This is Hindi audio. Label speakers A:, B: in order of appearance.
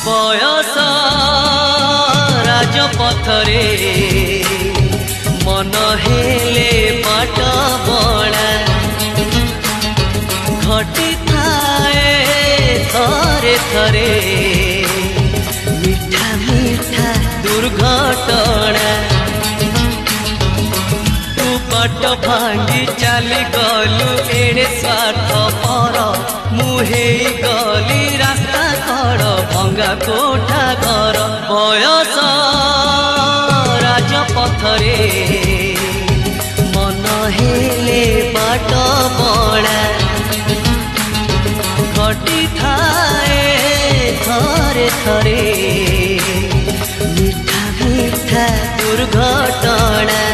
A: बयस राजपथरे मन हेले बाट बड़ा घटी थाए थरे थरे मीठा मीठा दुर्घटना तू बाट भांगी चली गलु एड़े स्वार्थ पर मुहे गली रास्ता कड़ भंगा कोठा घर बयस राजपथरे मन हेले बाट बड़ा घटी थाए थरे थरे मीठा मीठा दुर्घटना।